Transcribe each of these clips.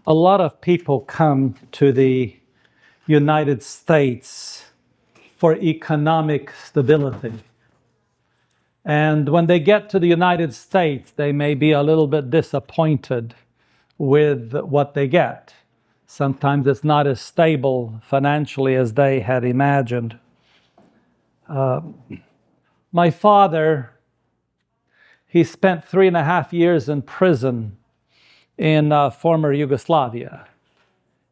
A lot of people come to the United States for economic stability. And when they get to the United States, they may be a little bit disappointed with what they get. Sometimes it's not as stable financially as they had imagined. My father, he spent 3.5 years in prison in former Yugoslavia.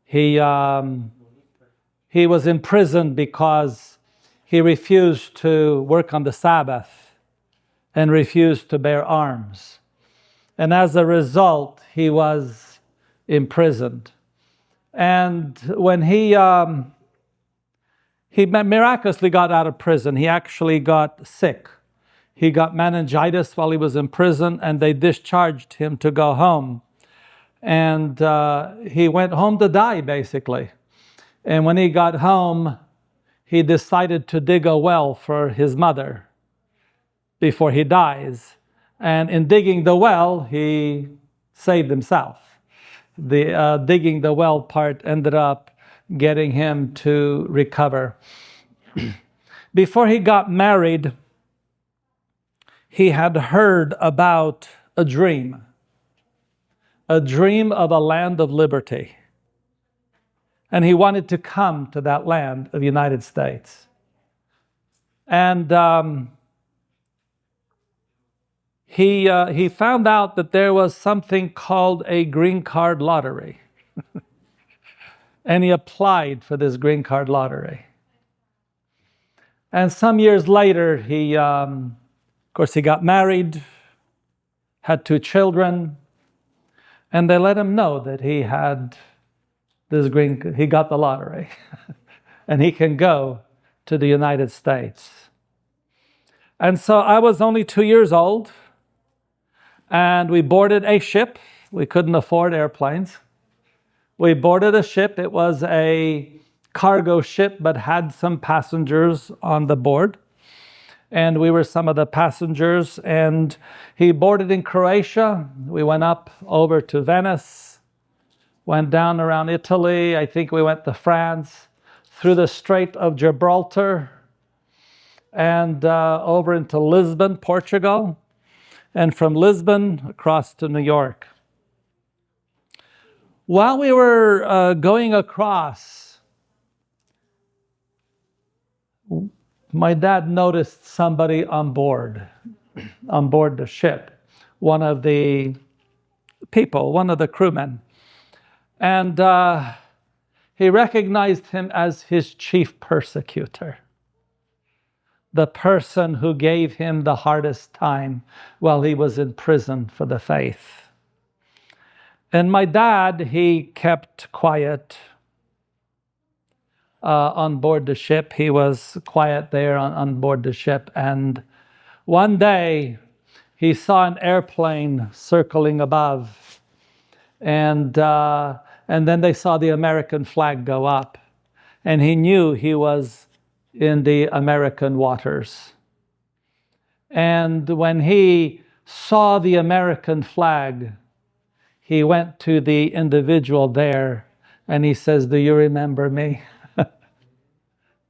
He was imprisoned because he refused to work on the Sabbath and refused to bear arms. And as a result, he was imprisoned. And when he miraculously got out of prison, he actually got sick. He got meningitis while he was in prison, and they discharged him to go home. And he went home to die, basically. And when he got home, he decided to dig a well for his mother before he dies. And in digging the well, he saved himself. The digging the well part ended up getting him to recover. Before he got married, he had heard about a dream of a land of liberty. And he wanted to come to that land of the United States. And he found out that there was something called a green card lottery. And he applied for this green card lottery. And some years later, he got married, had 2 children, and they let him know that he had he got the lottery, and he can go to the United States. And so I was only 2 years old, and we boarded a ship. We couldn't afford airplanes. We boarded a ship. It was a cargo ship, but had some passengers on the board. And we were some of the passengers, and he boarded in Croatia. We went up over to Venice, went down around Italy. I think we went to France, through the Strait of Gibraltar, and over into Lisbon, Portugal, and from Lisbon across to New York. While we were going across, my dad noticed somebody on board the ship, one of the people, one of the crewmen. And he recognized him as his chief persecutor, the person who gave him the hardest time while he was in prison for the faith. And my dad, he kept quiet on board the ship. He was quiet there on board the ship. And one day, he saw an airplane circling above. And then they saw the American flag go up. And he knew he was in the American waters. And when he saw the American flag, he went to the individual there and he says, "Do you remember me?"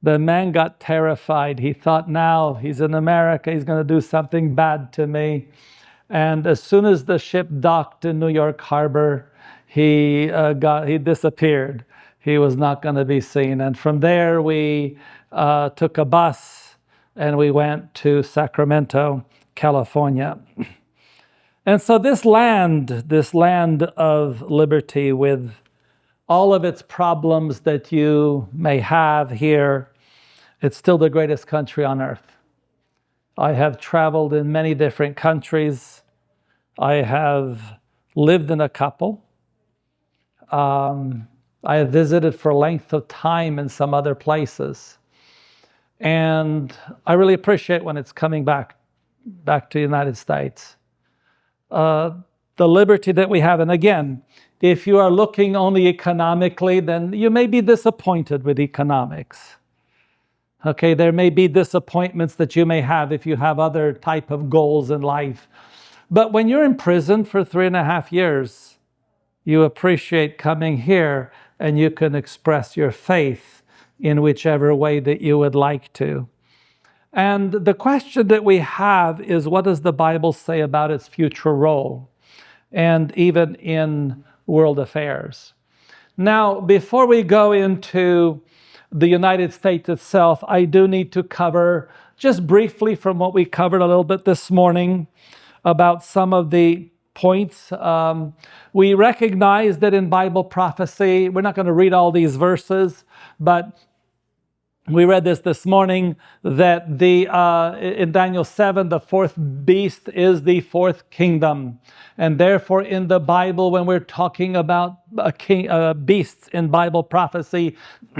The man got terrified. He thought, now he's in America, he's going to do something bad to me. And as soon as the ship docked in New York Harbor, he disappeared. He was not going to be seen. And from there, we took a bus and we went to Sacramento, California. And so this land of liberty, with all of its problems that you may have here, it's still the greatest country on earth. I have traveled in many different countries. I have lived in a couple. I have visited for length of time in some other places. And I really appreciate when it's coming back to the United States. The liberty that we have. And again, if you are looking only economically, then you may be disappointed with economics. Okay, there may be disappointments that you may have if you have other type of goals in life. But when you're in prison for 3.5 years, you appreciate coming here and you can express your faith in whichever way that you would like to. And the question that we have is, what does the Bible say about its future role, and even in world affairs? Now, before we go into the United States itself, I do need to cover, just briefly from what we covered a little bit this morning, about some of the points. We recognize that in Bible prophecy, we're not going to read all these verses, but we read this morning, that in Daniel 7, the fourth beast is the fourth kingdom. And therefore, in the Bible, when we're talking about beasts in Bible prophecy,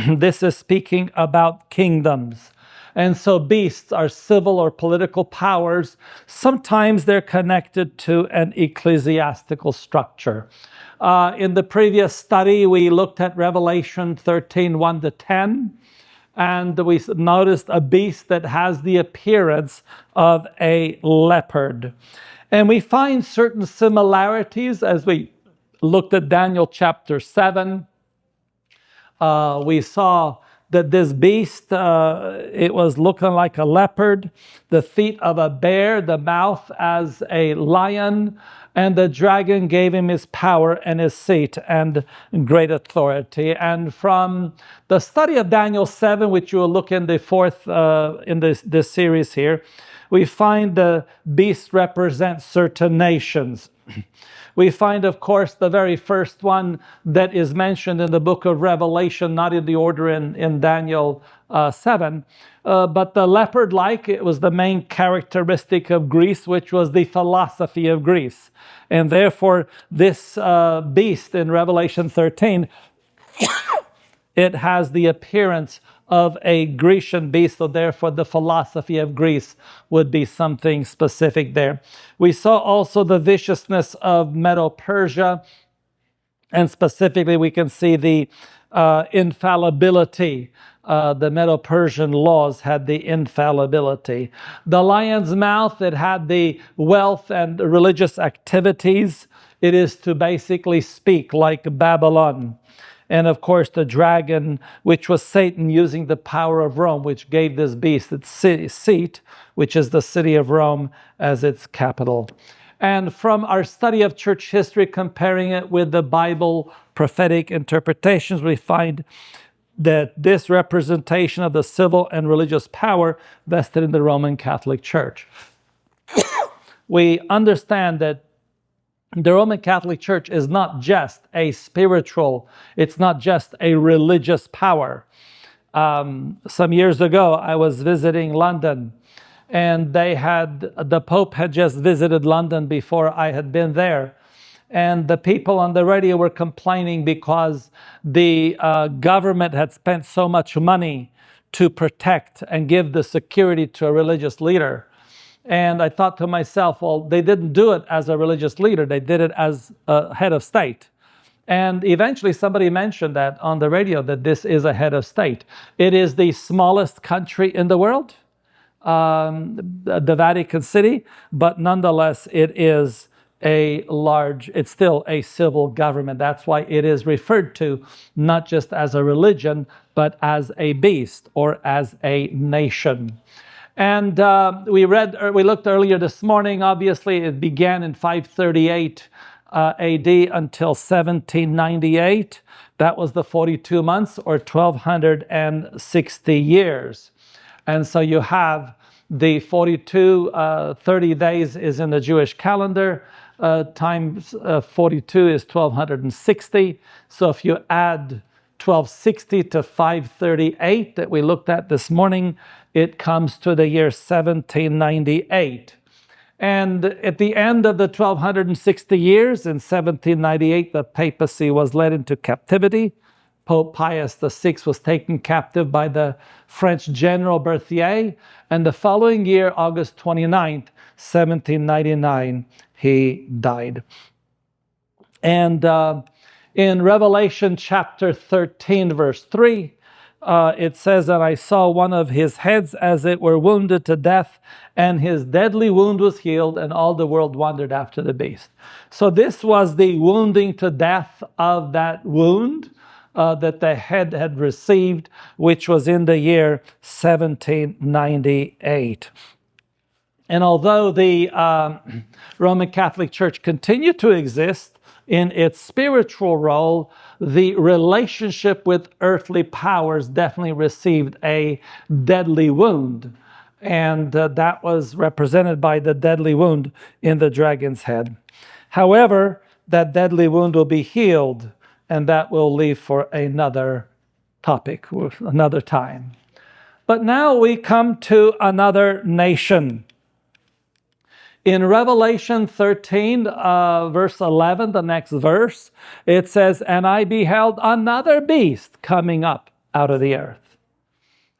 this is speaking about kingdoms. And so beasts are civil or political powers. Sometimes they're connected to an ecclesiastical structure. In the previous study, we looked at Revelation 13, 1-10. And we noticed a beast that has the appearance of a leopard. And we find certain similarities as we looked at Daniel chapter 7. We saw that this beast, it was looking like a leopard, the feet of a bear, the mouth as a lion, and the dragon gave him his power and his seat and great authority. And from the study of Daniel 7, which you will look in the fourth in this series here, we find the beast represents certain nations. We find, of course, the very first one that is mentioned in the book of Revelation, not in the order in Daniel 7, but the leopard-like, it was the main characteristic of Greece, which was the philosophy of Greece. And therefore, this beast in Revelation 13, it has the appearance of a Grecian beast, so therefore the philosophy of Greece would be something specific there. We saw also the viciousness of Medo-Persia, and specifically we can see the infallibility. The Medo-Persian laws had the infallibility. The lion's mouth, it had the wealth and religious activities. It is to basically speak like Babylon. And of course, the dragon, which was Satan using the power of Rome, which gave this beast its seat, which is the city of Rome, as its capital. And from our study of church history, comparing it with the Bible prophetic interpretations, we find that this representation of the civil and religious power vested in the Roman Catholic Church. We understand that the Roman Catholic Church is not just a spiritual, it's not just a religious power. Some years ago, I was visiting London, and the Pope had just visited London before I had been there. And the people on the radio were complaining because the government had spent so much money to protect and give the security to a religious leader. And I thought to myself, well, they didn't do it as a religious leader. They did it as a head of state. And eventually somebody mentioned that on the radio, that this is a head of state. It is the smallest country in the world, the Vatican City, but nonetheless, it's still a civil government. That's why it is referred to not just as a religion, but as a beast or as a nation. And we looked earlier this morning, obviously it began in 538 AD until 1798. That was the 42 months or 1260 years. And so you have the 30 days is in the Jewish calendar, times 42 is 1260. So if you add 1260 to 538 that we looked at this morning, it comes to the year 1798. And at the end of the 1260 years, in 1798, the papacy was led into captivity. Pope Pius VI was taken captive by the French general Berthier. And the following year, August 29th, 1799, he died. And in Revelation chapter 13, verse 3, it says that I saw one of his heads as it were wounded to death, and his deadly wound was healed, and all the world wondered after the beast. So this was the wounding to death of that wound that the head had received, which was in the year 1798. And although the Roman Catholic Church continued to exist in its spiritual role, the relationship with earthly powers definitely received a deadly wound. And that was represented by the deadly wound in the dragon's head. However, that deadly wound will be healed, and that will leave for another topic, another time. But now we come to another nation. In Revelation 13, verse 11, the next verse, it says, and I beheld another beast coming up out of the earth.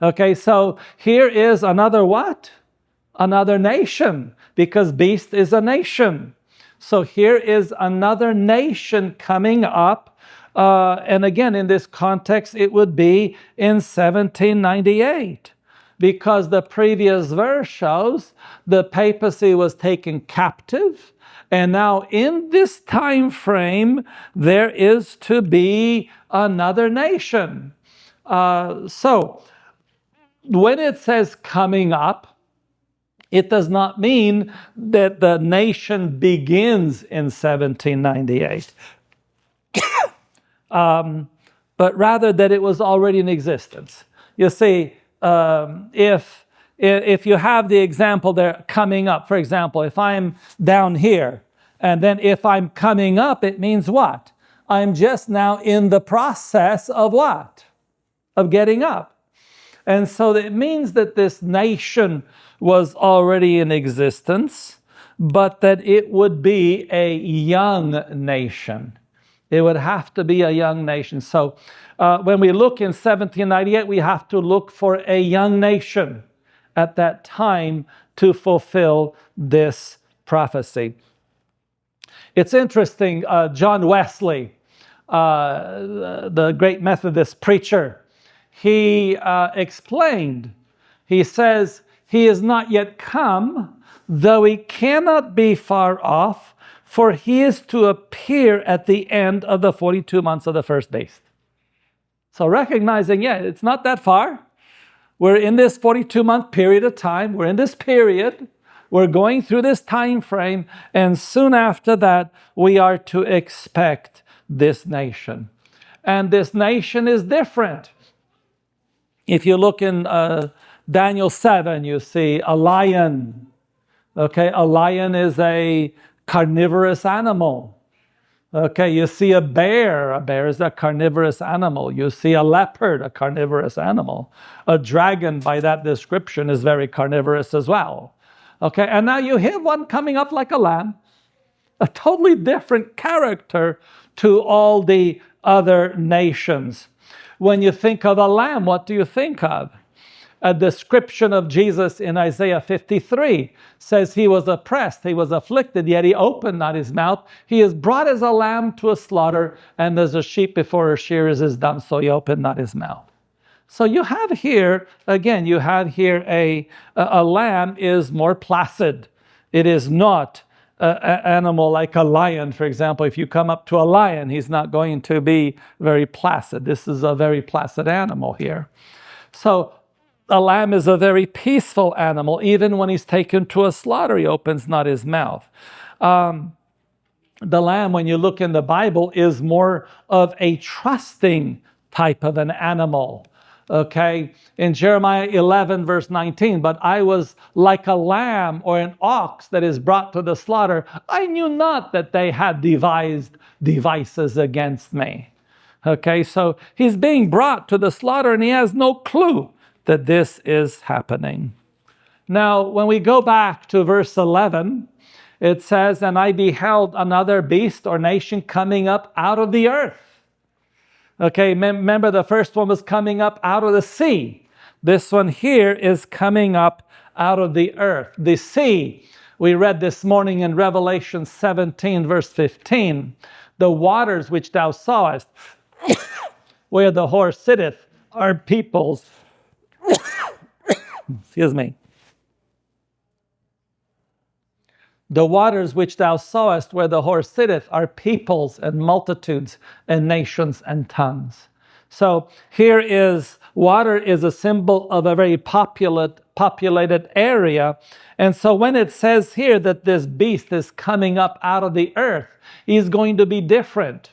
Okay, so here is another what? Another nation, because beast is a nation. So here is another nation coming up. And again, in this context, it would be in 1798. Because the previous verse shows the papacy was taken captive, and now in this time frame there is to be another nation. So when it says coming up, it does not mean that the nation begins in 1798, but rather that it was already in existence. You see, if you have the example there coming up, for example, if I'm down here, and then if I'm coming up, it means what? I'm just now in the process of what? Of getting up. And so it means that this nation was already in existence, but that it would be a young nation. It would have to be a young nation. So when we look in 1798, we have to look for a young nation at that time to fulfill this prophecy. It's interesting, John Wesley, the great Methodist preacher, he explained, he says, he is not yet come, though he cannot be far off, for he is to appear at the end of the 42 months of the first beast. So recognizing, it's not that far. We're in this 42-month period of time. We're in this period. We're going through this time frame. And soon after that, we are to expect this nation. And this nation is different. If you look in Daniel 7, you see a lion. Okay, a lion is a carnivorous animal. Okay, you see a bear. A bear is a carnivorous animal. You see a leopard, a carnivorous animal. A dragon, by that description, is very carnivorous as well. Okay, and now you have one coming up like a lamb. A totally different character to all the other nations. When you think of a lamb, what do you think of? A description of Jesus in Isaiah 53 says he was oppressed, he was afflicted, yet he opened not his mouth. He is brought as a lamb to a slaughter, and as a sheep before her shearers is dumb, so he opened not his mouth. So you have here, again, a lamb is more placid. It is not an animal like a lion, for example. If you come up to a lion, he's not going to be very placid. This is a very placid animal here. So a lamb is a very peaceful animal. Even when he's taken to a slaughter, he opens not his mouth. The lamb, when you look in the Bible, is more of a trusting type of an animal. Okay, in Jeremiah 11, verse 19, but I was like a lamb or an ox that is brought to the slaughter. I knew not that they had devised devices against me. Okay, so he's being brought to the slaughter and he has no clue that this is happening. Now, when we go back to verse 11, it says, and I beheld another beast or nation coming up out of the earth. Okay, remember the first one was coming up out of the sea. This one here is coming up out of the earth. The sea, we read this morning in Revelation 17, verse 15, the waters which thou sawest, where the horse sitteth, are peoples. Excuse me. The waters which thou sawest where the horse sitteth are peoples and multitudes and nations and tongues. So here is water is a symbol of a very populated area. And so when it says here that this beast is coming up out of the earth, he's going to be different.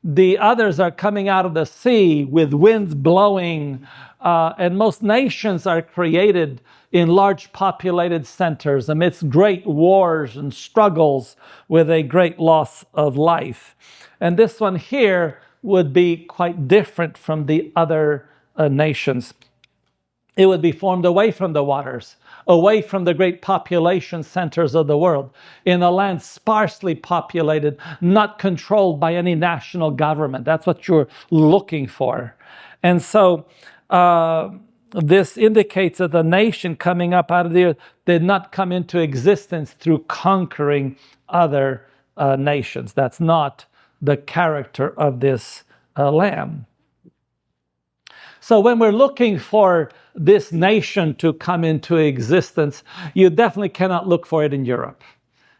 The others are coming out of the sea with winds blowing, and most nations are created in large populated centers amidst great wars and struggles with a great loss of life. And this one here would be quite different from the other nations. It would be formed away from the waters, away from the great population centers of the world, in a land sparsely populated, not controlled by any national government. That's what you're looking for. And so this indicates that the nation coming up out of the earth did not come into existence through conquering other nations. That's not the character of this lamb. So when we're looking for this nation to come into existence, you definitely cannot look for it in Europe.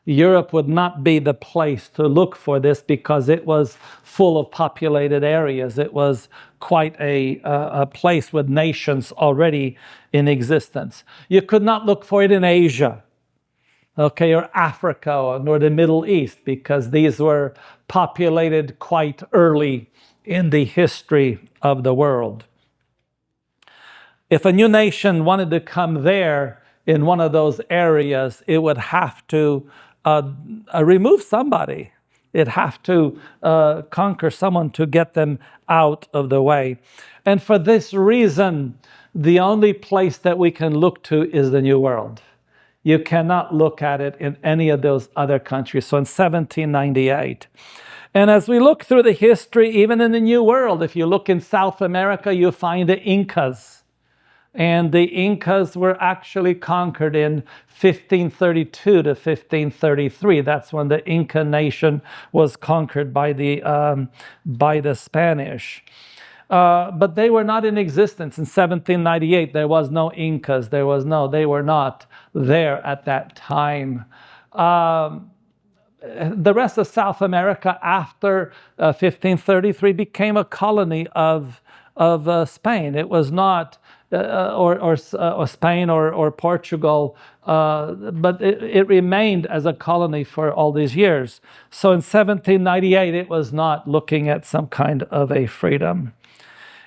Europe would not be the place to look for this because it was full of populated areas. It was quite a place with nations already in existence. You could not look for it in Asia, okay, or Africa, or the Middle East, because these were populated quite early in the history of the world. If a new nation wanted to come there in one of those areas, it would have to remove somebody. It'd have to conquer someone to get them out of the way. And for this reason, the only place that we can look to is the New World. You cannot look at it in any of those other countries. So in 1798. And as we look through the history, even in the New World, if you look in South America, you find the Incas. And the Incas were actually conquered in 1532 to 1533. That's when the Inca nation was conquered by the Spanish. But they were not in existence in 1798. There was no Incas. They were not there at that time. The rest of South America after 1533 became a colony of Spain. It was not or Spain or Portugal, but it remained as a colony for all these years. So in 1798, it was not looking at some kind of a freedom.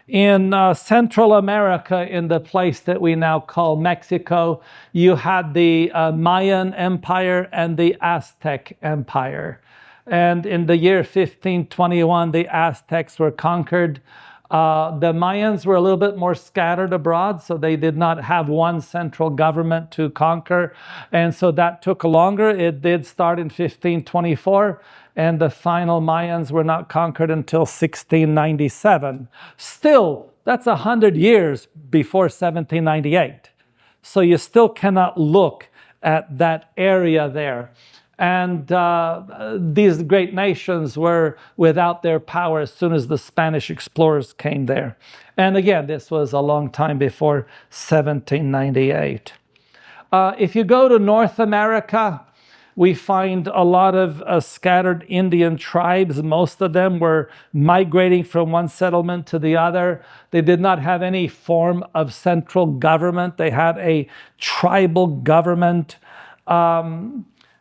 In Central America, in the place that we now call Mexico, you had the Mayan Empire and the Aztec Empire. And in the year 1521, the Aztecs were conquered. The Mayans were a little bit more scattered abroad, so they did not have one central government to conquer. And so that took longer. It did start in 1524, and the final Mayans were not conquered until 1697. Still, that's 100 years before 1798. So you still cannot look at that area there. And these great nations were without their power as soon as the Spanish explorers came there. And again, this was a long time before 1798. If you go to North America, we find a lot of scattered Indian tribes. Most of them were migrating from one settlement to the other. They did not have any form of central government. They had a tribal government.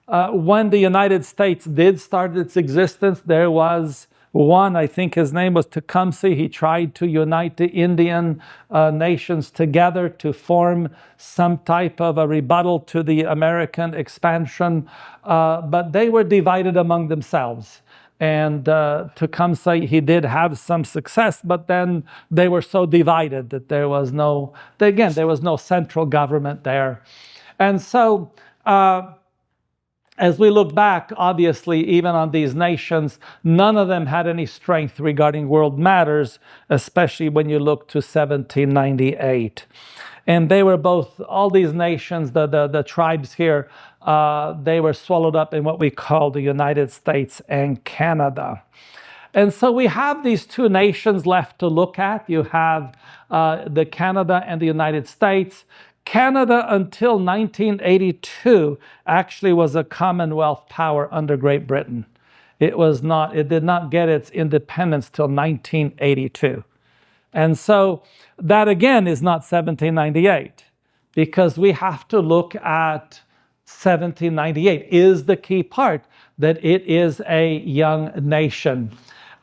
When the United States did start its existence, there was one, I think his name was Tecumseh. He tried to unite the Indian nations together to form some type of a rebuttal to the American expansion, but they were divided among themselves. And Tecumseh, he did have some success, but then they were so divided that there was no central government there. And so, as we look back, obviously, even on these nations, none of them had any strength regarding world matters, especially when you look to 1798. And they were both, all these nations, the tribes here, they were swallowed up in what we call the United States and Canada. And so we have these two nations left to look at. You have the Canada and the United States. Canada until 1982 actually was a Commonwealth power under Great Britain. It did not get its independence till 1982. And so that again is not 1798, because we have to look at 1798 is the key part, that it is a young nation.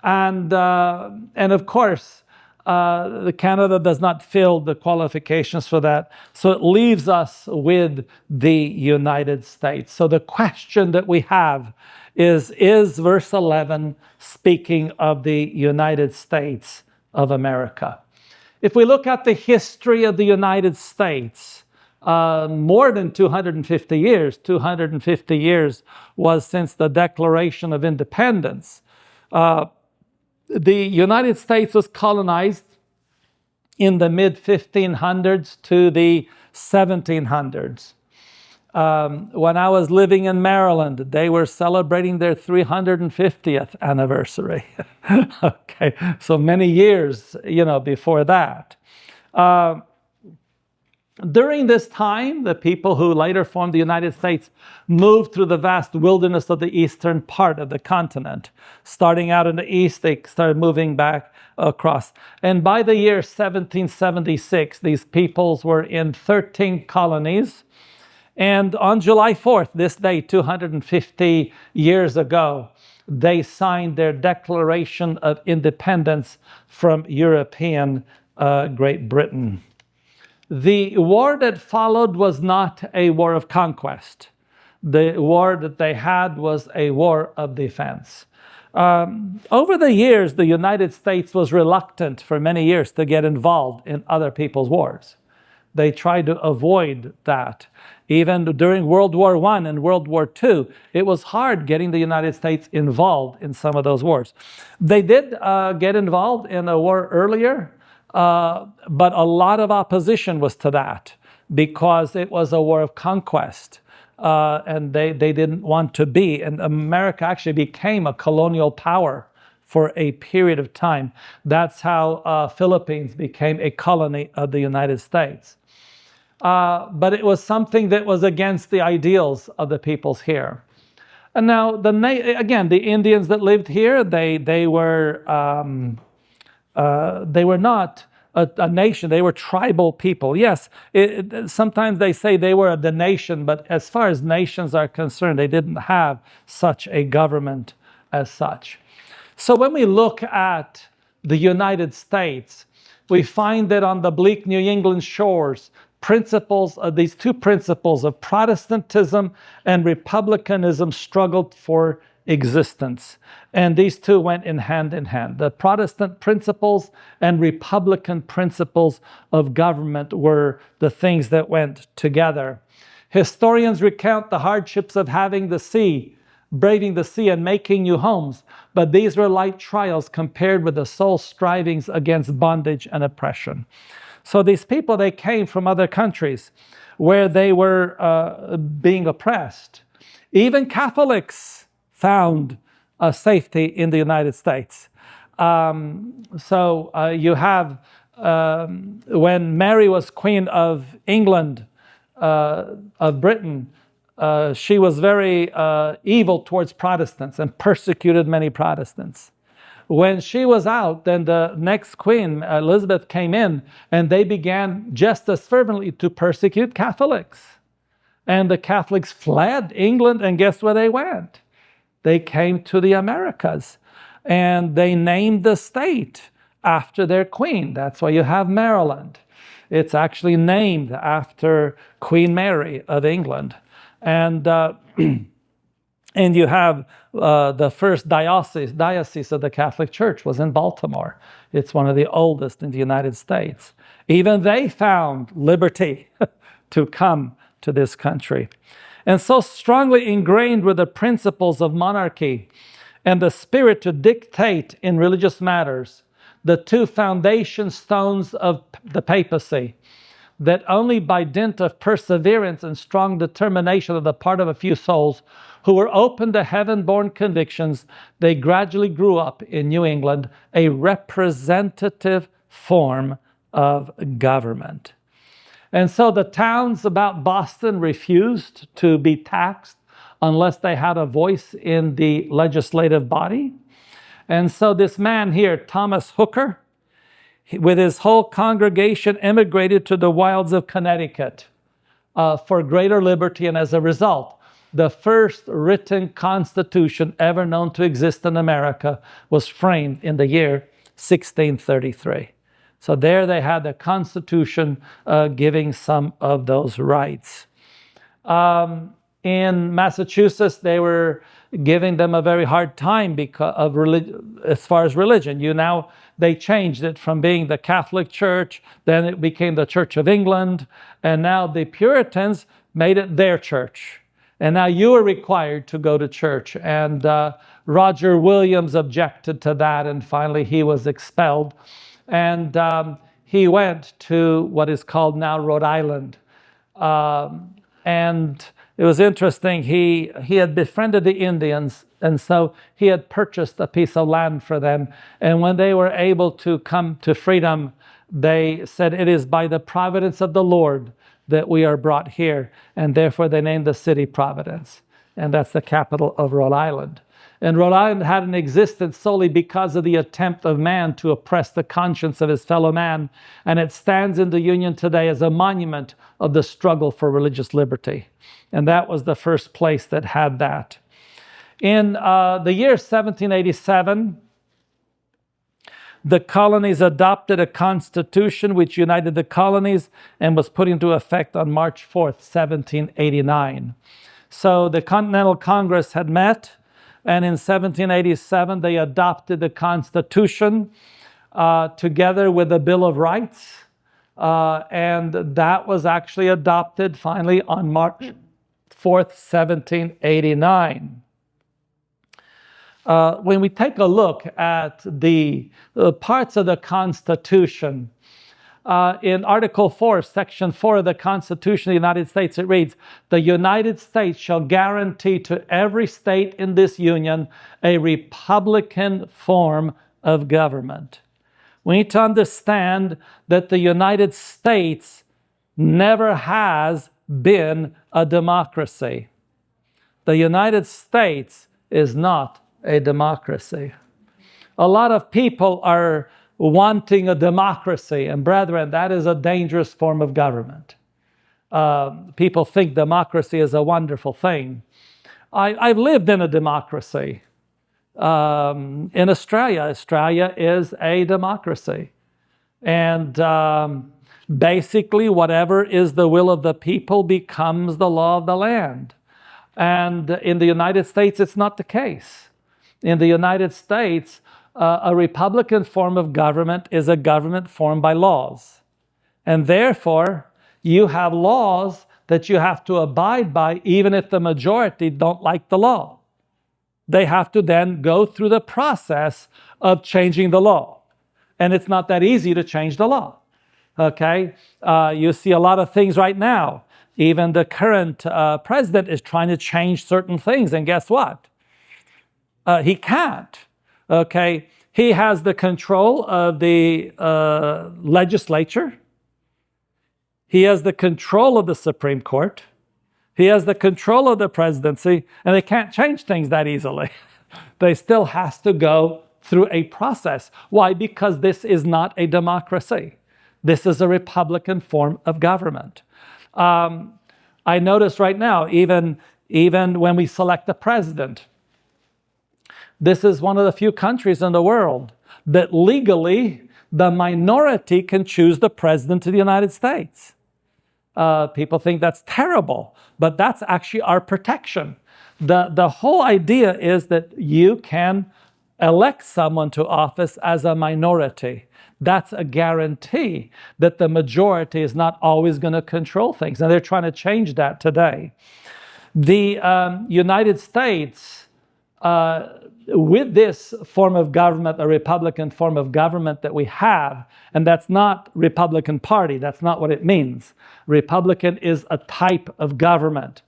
And of course, Canada does not fill the qualifications for that. So it leaves us with the United States. So the question that we have is verse 11 speaking of the United States of America? If we look at the history of the United States, more than 250 years, 250 years was since the Declaration of Independence. The United States was colonized in the mid-1500s to the 1700s. When I was living in Maryland, they were celebrating their 350th anniversary. Okay, so many years, before that. During this time, the people who later formed the United States moved through the vast wilderness of the eastern part of the continent. Starting out in the east, they started moving back across. And by the year 1776, these peoples were in 13 colonies. And on July 4th, this day, 250 years ago, they signed their Declaration of Independence from European Great Britain. The war that followed was not a war of conquest. The war that they had was a war of defense. Over the years, the United States was reluctant for many years to get involved in other people's wars. They tried to avoid that. Even during World War I and World War II, it was hard getting the United States involved in some of those wars. They did get involved in a war earlier, but a lot of opposition was to that because it was a war of conquest, and they didn't want to be. And America actually became a colonial power for a period of time. That's how Philippines became a colony of the United States. But it was something that was against the ideals of the peoples here. And now, again, the Indians that lived here, they were not a nation. They were tribal people. Yes, sometimes they say they were the nation, but as far as nations are concerned, they didn't have such a government as such. So when we look at the United States, we find that on the bleak New England shores, these two principles of Protestantism and republicanism struggled for existence. And these two went in hand. The Protestant principles and Republican principles of government were the things that went together. Historians recount the hardships of braving the sea and making new homes, but these were light trials compared with the soul strivings against bondage and oppression. So these people, they came from other countries where they were being oppressed. Even Catholics found safety in the United States. You have, when Mary was Queen of England, of Britain, she was very evil towards Protestants and persecuted many Protestants. When she was out, then the next queen, Elizabeth, came in, and they began just as fervently to persecute Catholics. And the Catholics fled England, and guess where they went? They came to the Americas, and they named the state after their queen. That's why you have Maryland. It's actually named after Queen Mary of England. And and you have the first diocese of the Catholic Church was in Baltimore. It's one of the oldest in the United States. Even they found liberty to come to this country. And so strongly ingrained with the principles of monarchy and the spirit to dictate in religious matters, the two foundation stones of the papacy, that only by dint of perseverance and strong determination on the part of a few souls who were open to heaven-born convictions, they gradually grew up in New England a representative form of government. And so the towns about Boston refused to be taxed unless they had a voice in the legislative body. And so this man here, Thomas Hooker, with his whole congregation, immigrated to the wilds of Connecticut for greater liberty. And as a result, the first written constitution ever known to exist in America was framed in the year 1633. So there they had the Constitution giving some of those rights. In Massachusetts, they were giving them a very hard time because of as far as religion. They changed it from being the Catholic Church, then it became the Church of England, and now the Puritans made it their church. And now you are required to go to church. And Roger Williams objected to that, and finally he was expelled. And he went to what is called now Rhode Island. And it was interesting, he had befriended the Indians, and so he had purchased a piece of land for them. And when they were able to come to freedom, they said, "It is by the providence of the Lord that we are brought here." And therefore they named the city Providence. And that's the capital of Rhode Island. And Rhode Island hadn't existed solely because of the attempt of man to oppress the conscience of his fellow man. And it stands in the Union today as a monument of the struggle for religious liberty. And that was the first place that had that. In the year 1787, the colonies adopted a constitution which united the colonies and was put into effect on March 4th, 1789. So the Continental Congress had met, and in 1787 they adopted the Constitution together with the Bill of Rights. And that was actually adopted finally on March 4th, 1789. When we take a look at the parts of the Constitution, in Article 4, Section 4 of the Constitution of the United States, it reads, "The United States shall guarantee to every state in this union a republican form of government." We need to understand that the United States never has been a democracy. The United States is not a democracy. A lot of people are wanting a democracy, and brethren, that is a dangerous form of government. People think democracy is a wonderful thing. I've lived in a democracy. In Australia. Australia is a democracy. And basically whatever is the will of the people becomes the law of the land. And in the United States, it's not the case. In the United States, a republican form of government is a government formed by laws. And therefore, you have laws that you have to abide by even if the majority don't like the law. They have to then go through the process of changing the law. And it's not that easy to change the law. Okay? You see a lot of things right now. Even the current president is trying to change certain things. And guess what? He can't. Okay? He has the control of the legislature. He has the control of the Supreme Court. He has the control of the presidency, and they can't change things that easily. They still have to go through a process. Why? Because this is not a democracy. This is a republican form of government. I notice right now, even when we select a president, this is one of the few countries in the world that legally the minority can choose the president of the United States. People think that's terrible, but that's actually our protection. The whole idea is that you can elect someone to office as a minority. That's a guarantee that the majority is not always going to control things. And they're trying to change that today. The United States with this form of government, a Republican form of government that we have, and that's not Republican Party, that's not what it means. Republican is a type of government.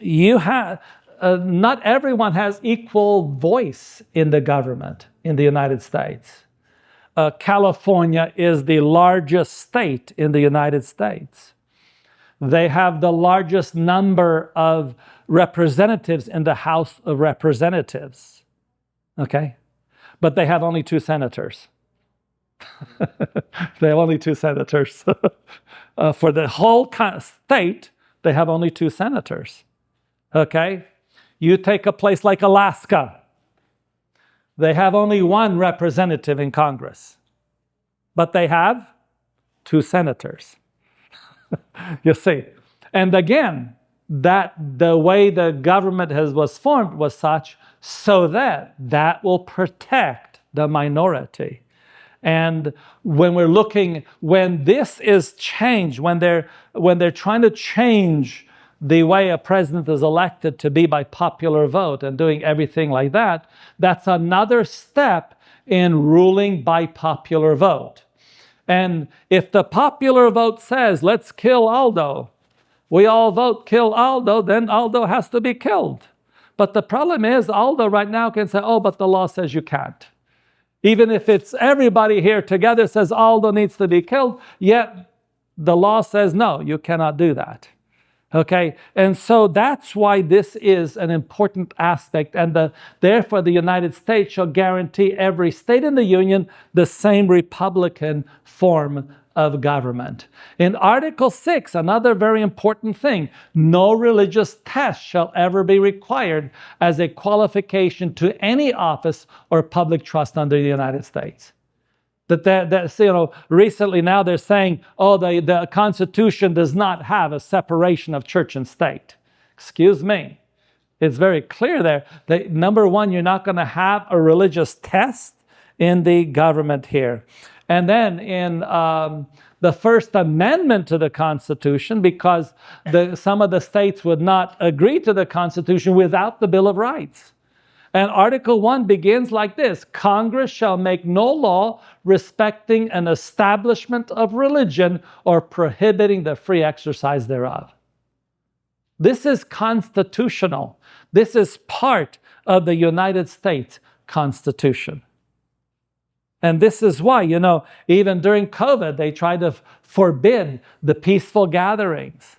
You have, not everyone has equal voice in the government in the United States. California is the largest state in the United States. They have the largest number of representatives in the House of Representatives. Okay? But they have only 2 senators. They have only 2 senators. For the whole state, they have only 2 senators. Okay? You take a place like Alaska. They have only 1 representative in Congress. But they have 2 senators. You see. And again, that the way the government was formed was such so that will protect the minority. And when we're looking, when this is changed, when they're trying to change the way a president is elected to be by popular vote and doing everything like that, that's another step in ruling by popular vote. And if the popular vote says, let's kill Aldo, we all vote kill Aldo, then Aldo has to be killed. But the problem is Aldo right now can say, oh, but the law says you can't. Even if it's everybody here together says Aldo needs to be killed, yet the law says, no, you cannot do that. Okay, and so that's why this is an important aspect, and therefore the United States shall guarantee every state in the Union the same Republican form of government. In Article 6, another very important thing, no religious test shall ever be required as a qualification to any office or public trust under the United States. Recently now they're saying, oh, the Constitution does not have a separation of church and state. Excuse me. It's very clear there that, number one, you're not going to have a religious test in the government here. And then in the First Amendment to the Constitution, because some of the states would not agree to the Constitution without the Bill of Rights. And Article 1 begins like this: Congress shall make no law respecting an establishment of religion or prohibiting the free exercise thereof. This is constitutional. This is part of the United States Constitution. And this is why, even during COVID, they tried to forbid the peaceful gatherings.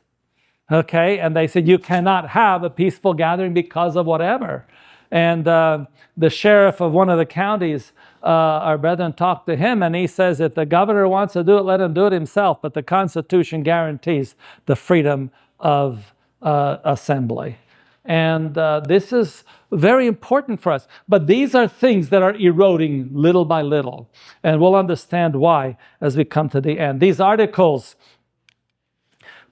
Okay? And they said, you cannot have a peaceful gathering because of whatever. And the sheriff of one of the counties, our brethren talked to him, and he says, if the governor wants to do it, let him do it himself. But the Constitution guarantees the freedom of assembly. And this is very important for us. But these are things that are eroding little by little. And we'll understand why as we come to the end. These articles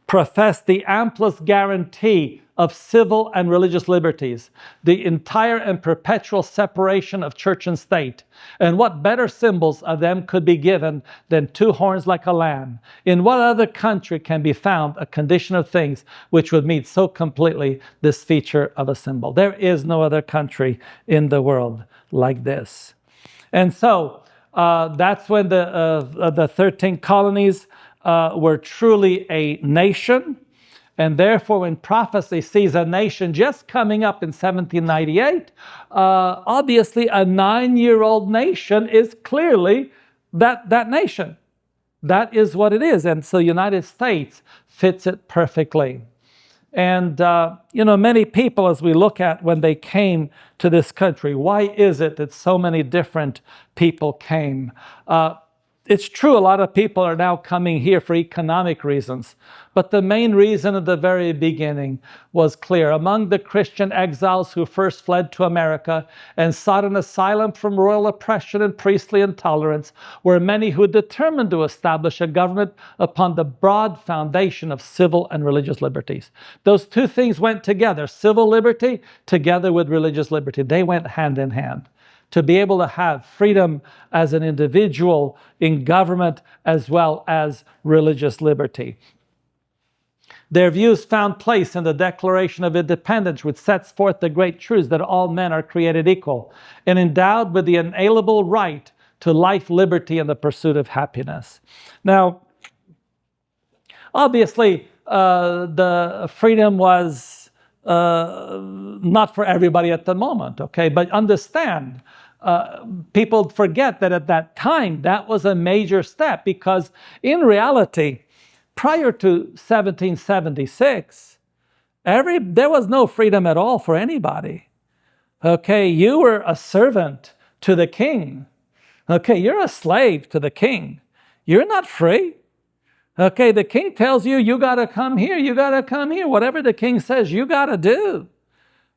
profess the amplest guarantee of civil and religious liberties, the entire and perpetual separation of church and state. And what better symbols of them could be given than 2 horns like a lamb? In what other country can be found a condition of things which would meet so completely this feature of a symbol? There is no other country in the world like this. And so that's when the 13 colonies were truly a nation. And therefore, when prophecy sees a nation just coming up in 1798, obviously a 9-year-old nation is clearly that nation. That is what it is. And so the United States fits it perfectly. And, many people, as we look at when they came to this country, why is it that so many different people came? It's true, a lot of people are now coming here for economic reasons. But the main reason at the very beginning was clear. Among the Christian exiles who first fled to America and sought an asylum from royal oppression and priestly intolerance were many who determined to establish a government upon the broad foundation of civil and religious liberties. Those 2 things went together, civil liberty together with religious liberty. They went hand in hand. To be able to have freedom as an individual in government as well as religious liberty. Their views found place in the Declaration of Independence, which sets forth the great truths that all men are created equal and endowed with the inalienable right to life, liberty, and the pursuit of happiness. Now, obviously, the freedom was not for everybody at the moment, okay? But understand, people forget that at that time, that was a major step, because in reality, prior to 1776, there was no freedom at all for anybody. Okay, you were a servant to the king. Okay, you're a slave to the king. You're not free. Okay, the king tells you, you got to come here, you got to come here. Whatever the king says, you got to do.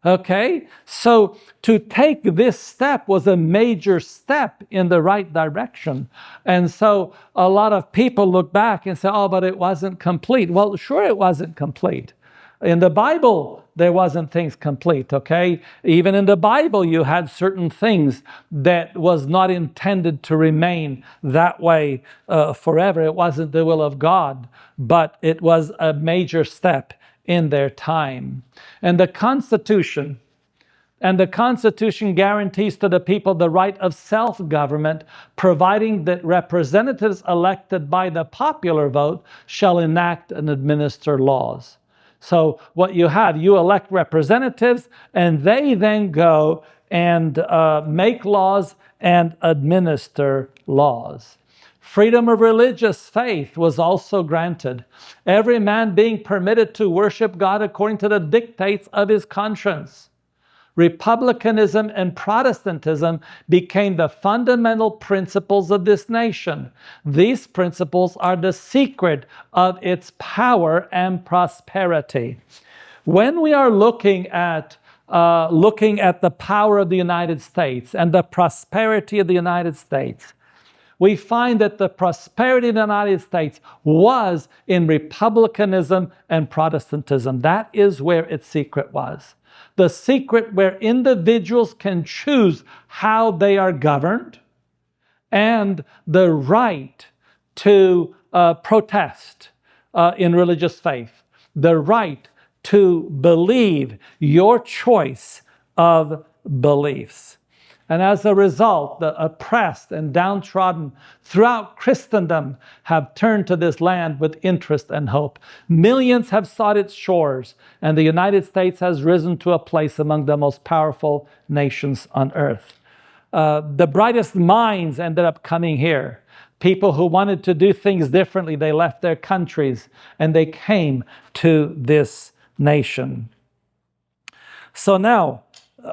Okay, so to take this step was a major step in the right direction. And so a lot of people look back and say, oh, but it wasn't complete. Well, sure, it wasn't complete. In the Bible, there wasn't things complete, okay? Even in the Bible, you had certain things that was not intended to remain that way forever. It wasn't the will of God, but it was a major step in their time. And the Constitution guarantees to the people the right of self-government, providing that representatives elected by the popular vote shall enact and administer laws. So what you have, you elect representatives, and they then go and make laws and administer laws. Freedom of religious faith was also granted, every man being permitted to worship God according to the dictates of his conscience. Republicanism and Protestantism became the fundamental principles of this nation. These principles are the secret of its power and prosperity. When we are looking at the power of the United States and the prosperity of the United States, we find that the prosperity of the United States was in republicanism and Protestantism. That is where its secret was. The secret where individuals can choose how they are governed, and the right to protest in religious faith, the right to believe your choice of beliefs. And as a result, the oppressed and downtrodden throughout Christendom have turned to this land with interest and hope. Millions have sought its shores, and the United States has risen to a place among the most powerful nations on earth. The brightest minds ended up coming here. People who wanted to do things differently, they left their countries and they came to this nation. So now,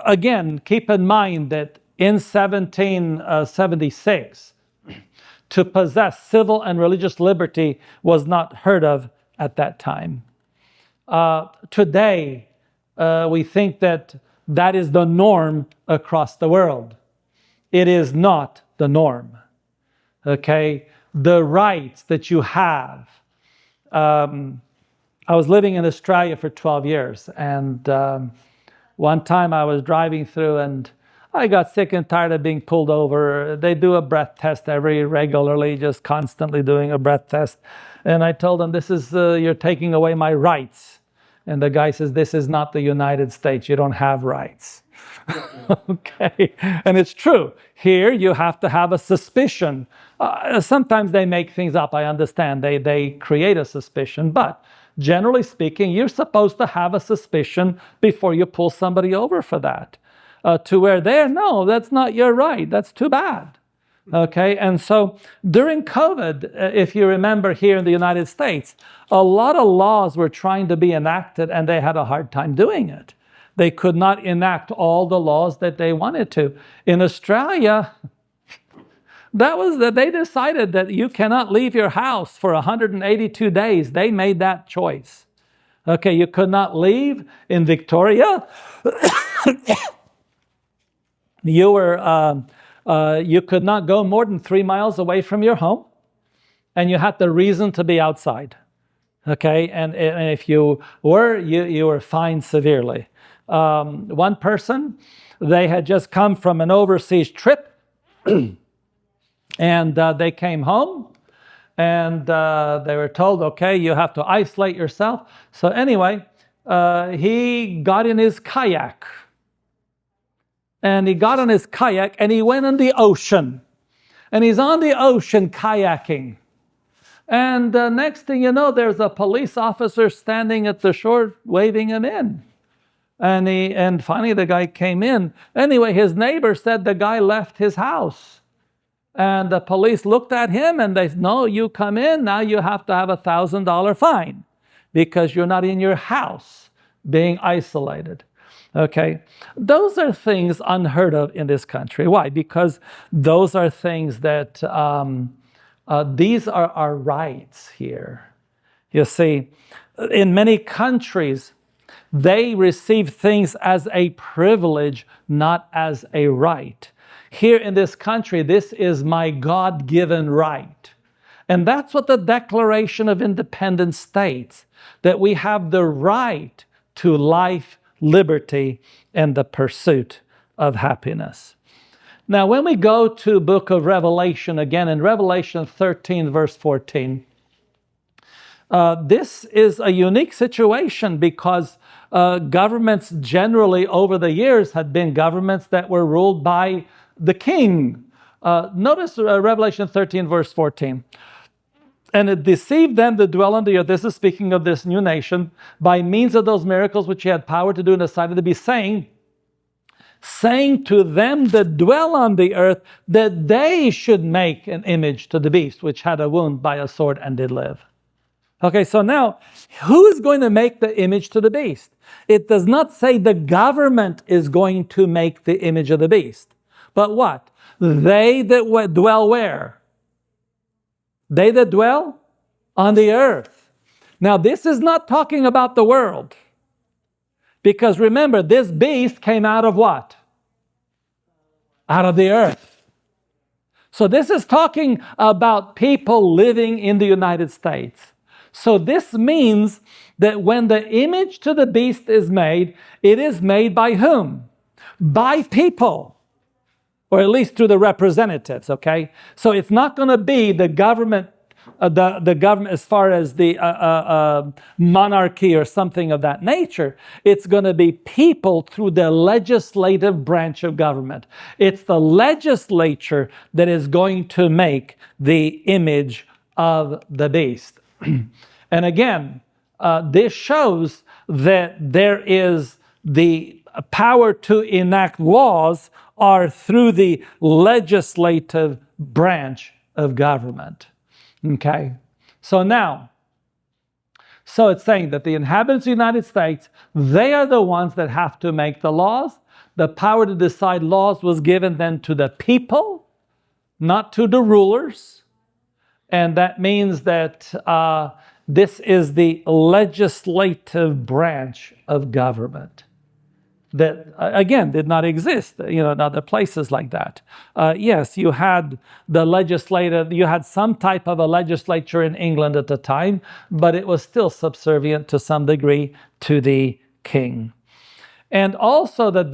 again, keep in mind that in 1776, to possess civil and religious liberty was not heard of at that time. Today, we think that that is the norm across the world. It is not the norm. Okay? The rights that you have. I was living in Australia for 12 years, and one time I was driving through and I got sick and tired of being pulled over. They do a breath test regularly, just constantly doing a breath test. And I told them, this is, you're taking away my rights. And the guy says, this is not the United States. You don't have rights. Okay. And it's true. Here you have to have a suspicion. Sometimes they make things up. I understand. They create a suspicion. But generally speaking, you're supposed to have a suspicion before you pull somebody over for that. To where no, that's not your right. That's too bad. Okay, and so during COVID, if you remember here in the United States, a lot of laws were trying to be enacted and they had a hard time doing it. They could not enact all the laws that they wanted to. In Australia, they decided that you cannot leave your house for 182 days. They made that choice. Okay, you could not leave. In Victoria, you could not go more than 3 miles away from your home, and you had the reason to be outside. Okay, and if you were, you were fined severely. One person, they had just come from an overseas trip, and they came home, And they were told, okay, you have to isolate yourself. So anyway, he got in his kayak. And he got on his kayak and he went in the ocean. And he's on the ocean kayaking. And next thing you know, there's a police officer standing at the shore waving him in. And finally the guy came in. Anyway, his neighbor said the guy left his house. And the police looked at him and they said, no, you come in, now you have to have a $1,000 fine because you're not in your house being isolated. Okay, those are things unheard of in this country. Why? Because those are things that, these are our rights here. You see, in many countries, they receive things as a privilege, not as a right. Here in this country, this is my God-given right. And that's what the Declaration of Independence states, that we have the right to life, liberty, and the pursuit of happiness. Now, when we go to the book of Revelation again, in Revelation 13, verse 14, this is a unique situation because governments generally over the years had been governments that were ruled by the king. Notice Revelation 13, verse 14. And it deceived them that dwell on the earth. This is speaking of this new nation, by means of those miracles which he had power to do in the sight of the beast, saying to them that dwell on the earth that they should make an image to the beast, which had a wound by a sword and did live. Okay, so now, who is going to make the image to the beast? It does not say the government is going to make the image of the beast. But what? They that dwell where? They that dwell on the earth. Now, this is not talking about the world. Because remember, this beast came out of what? Out of the earth. So this is talking about people living in the United States. So this means that when the image to the beast is made, it is made by whom? By people. Or at least through the representatives, okay? So it's not going to be the government, the government as far as the monarchy or something of that nature. It's going to be people through the legislative branch of government. It's the legislature that is going to make the image of the beast. And again, this shows that there is the power to enact laws are through the legislative branch of government. Okay? So it's saying that the inhabitants of the United States, they are the ones that have to make the laws. The power to decide laws was given then to the people, not to the rulers. And that means that this is the legislative branch of government that, again, did not exist, in other places like that. Yes, you had you had some type of a legislature in England at the time, but it was still subservient to some degree to the king. And also that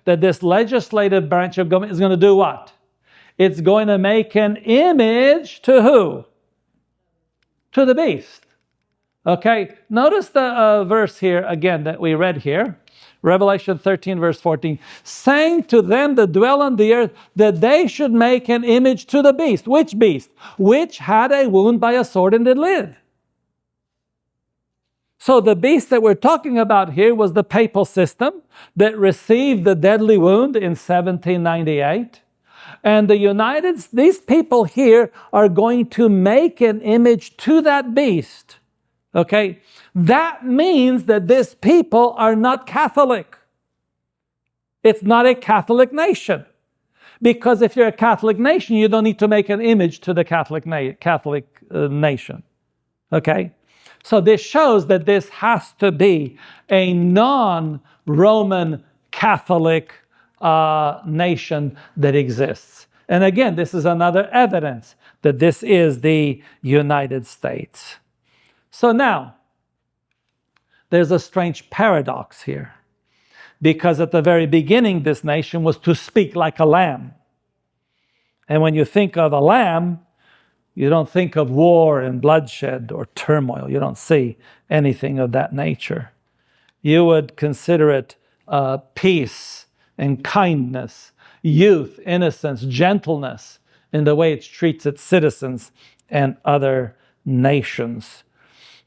that this legislative branch of government is going to do what? It's going to make an image to who? To the beast. Okay, notice the verse here again that we read here. Revelation 13, verse 14. Saying to them that dwell on the earth that they should make an image to the beast. Which beast? Which had a wound by a sword and did live. So the beast that we're talking about here was the papal system that received the deadly wound in 1798. And these people here are going to make an image to that beast. Okay? That means that these people are not Catholic. It's not a Catholic nation. Because if you're a Catholic nation, you don't need to make an image to the Catholic nation. Okay? So this shows that this has to be a non-Roman Catholic nation that exists. And again, this is another evidence that this is the United States. So now, there's a strange paradox here. Because at the very beginning, this nation was to speak like a lamb. And when you think of a lamb, You don't think of war and bloodshed or turmoil. You don't see anything of that nature. You would consider it peace and kindness, youth, innocence, gentleness in the way it treats its citizens and other nations.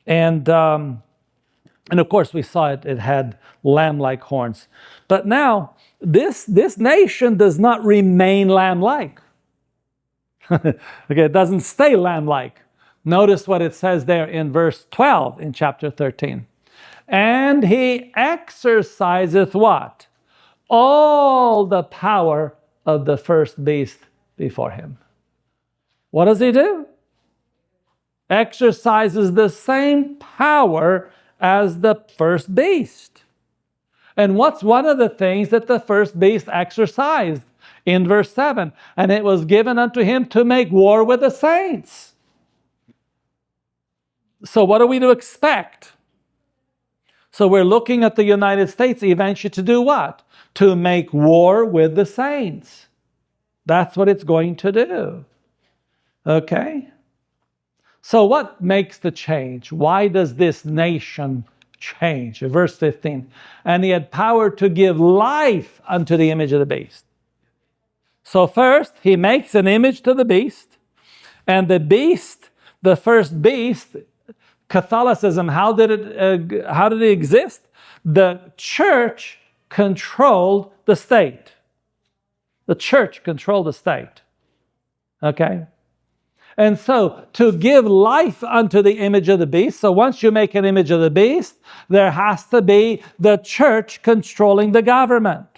And of course, we saw it had lamb-like horns. But now, this nation does not remain lamb-like. Okay, it doesn't stay lamb-like. Notice what it says there in verse 12 in chapter 13. And he exerciseth what? All the power of the first beast before him. What does he do? Exercises the same power as the first beast. And what's one of the things that the first beast exercised? In verse 7, and it was given unto him to make war with the saints. So what are we to expect? So we're looking at the United States eventually to do what? To make war with the saints. That's what it's going to do. Okay? So what makes the change? Why does this nation change? Verse 15, and he had power to give life unto the image of the beast. So first, he makes an image to the beast, and the beast, the first beast, Catholicism, how did it exist? The church controlled the state. The church controlled the state. Okay? And so, to give life unto the image of the beast, so once you make an image of the beast, there has to be the church controlling the government.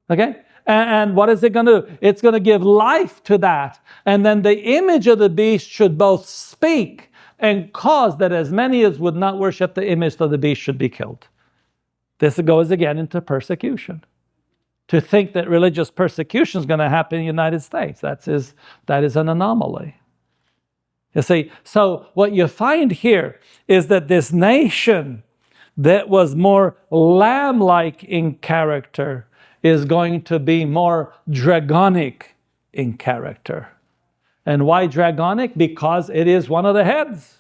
Okay? And what is it going to do? It's going to give life to that. And then the image of the beast should both speak and cause that as many as would not worship the image of the beast should be killed. This goes again into persecution. To think that religious persecution is going to happen in the United States, that is an anomaly. You see, so what you find here is that this nation that was more lamb-like in character is going to be more dragonic in character. And why dragonic? Because it is one of the heads.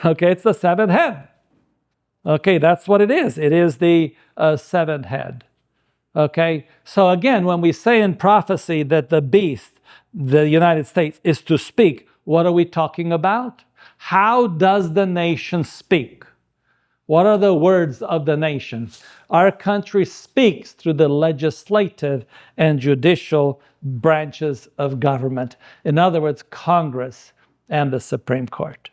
Okay, it's the seventh head. Okay, that's what it is. It is the seventh head. Okay, so again, when we say in prophecy that the beast, the United States, is to speak, what are we talking about? How does the nation speak? What are the words of the nation? Our country speaks through the legislative and judicial branches of government. In other words, Congress and the Supreme Court.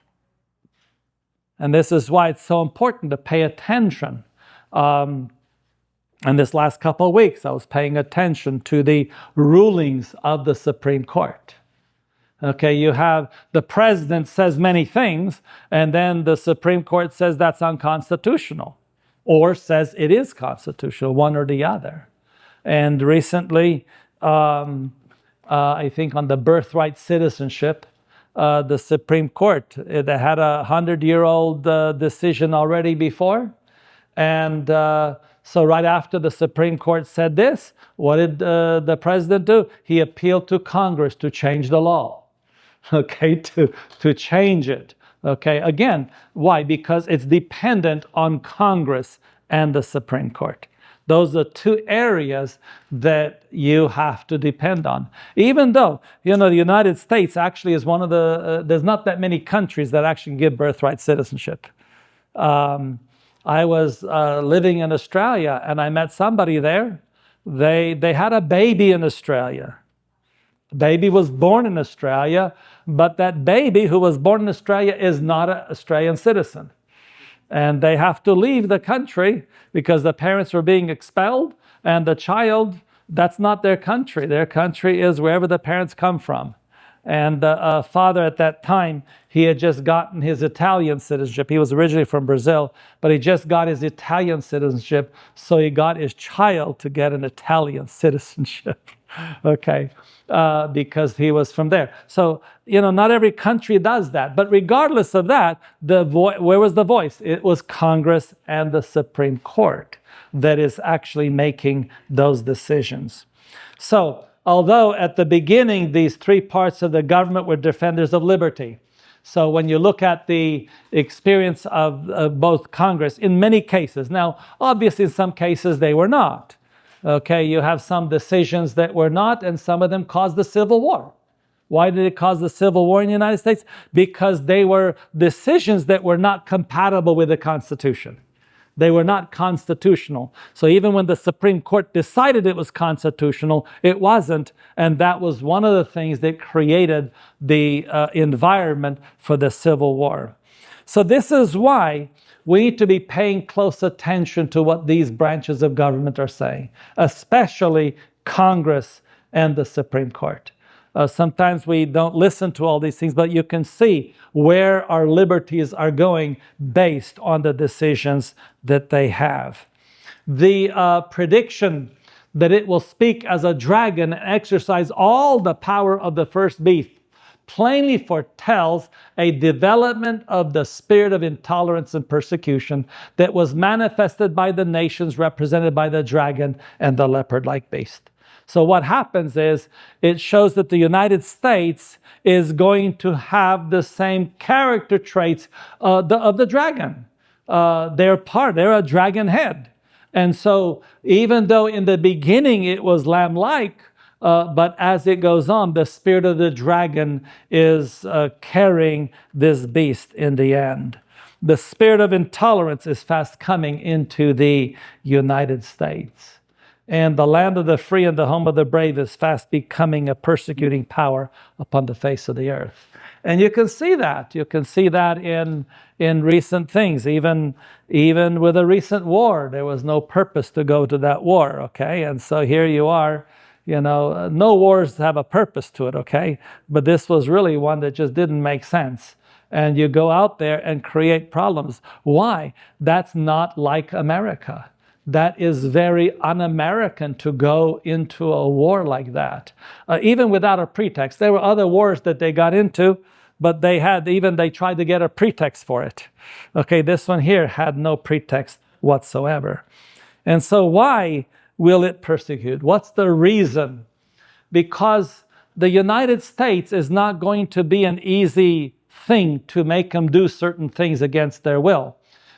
And this is why it's so important to pay attention. And this last couple of weeks, I was paying attention to the rulings of the Supreme Court. Okay, you have the president says many things, and then the Supreme Court says that's unconstitutional, or says it is constitutional, one or the other. And recently, I think on the birthright citizenship, the Supreme Court, they had a 100-year-old decision already before, and so right after the Supreme Court said this, what did the president do? He appealed to Congress to change the law. Okay, to change it. Okay, again, why? Because it's dependent on Congress and the Supreme Court. Those are two areas that you have to depend on. Even though, the United States actually is one of the, there's not that many countries that actually give birthright citizenship. I was living in Australia and I met somebody there. They had a baby in Australia. The baby was born in Australia, but that baby who was born in Australia is not an Australian citizen. And they have to leave the country because the parents were being expelled, and the child, that's not their country. Their country is wherever the parents come from. And the father at that time, he had just gotten his Italian citizenship. He was originally from Brazil, but he just got his Italian citizenship, so he got his child to get an Italian citizenship. Okay, because he was from there. So, not every country does that. But regardless of that, where was the voice? It was Congress and the Supreme Court that is actually making those decisions. So, although at the beginning these three parts of the government were defenders of liberty. So when you look at the experience of both Congress, in many cases, now obviously in some cases they were not. Okay, you have some decisions that were not, and some of them caused the Civil War. Why did it cause the Civil War in the United States? Because they were decisions that were not compatible with the Constitution. They were not constitutional. So even when the Supreme Court decided it was constitutional, it wasn't. And that was one of the things that created the environment for the Civil War. So this is why we need to be paying close attention to what these branches of government are saying, especially Congress and the Supreme Court. Sometimes we don't listen to all these things, but you can see where our liberties are going based on the decisions that they have. The prediction that it will speak as a dragon and exercise all the power of the first beast plainly foretells a development of the spirit of intolerance and persecution that was manifested by the nations represented by the dragon and the leopard-like beast. So what happens is it shows that the United States is going to have the same character traits of the dragon. They're a dragon head. And so even though in the beginning it was lamb-like, but as it goes on, the spirit of the dragon is carrying this beast in the end. The spirit of intolerance is fast coming into the United States. And the land of the free and the home of the brave is fast becoming a persecuting power upon the face of the earth. And you can see that. You can see that in recent things. Even with a recent war, there was no purpose to go to that war, okay? And so here you are, no wars have a purpose to it, okay? But this was really one that just didn't make sense. And you go out there and create problems. Why? That's not like America. That is very un-American to go into a war like that. Even without a pretext. There were other wars that they got into, but they tried to get a pretext for it. Okay, this one here had no pretext whatsoever. And so why will it persecute? What's the reason? Because the United States is not going to be an easy thing to make them do certain things against their will.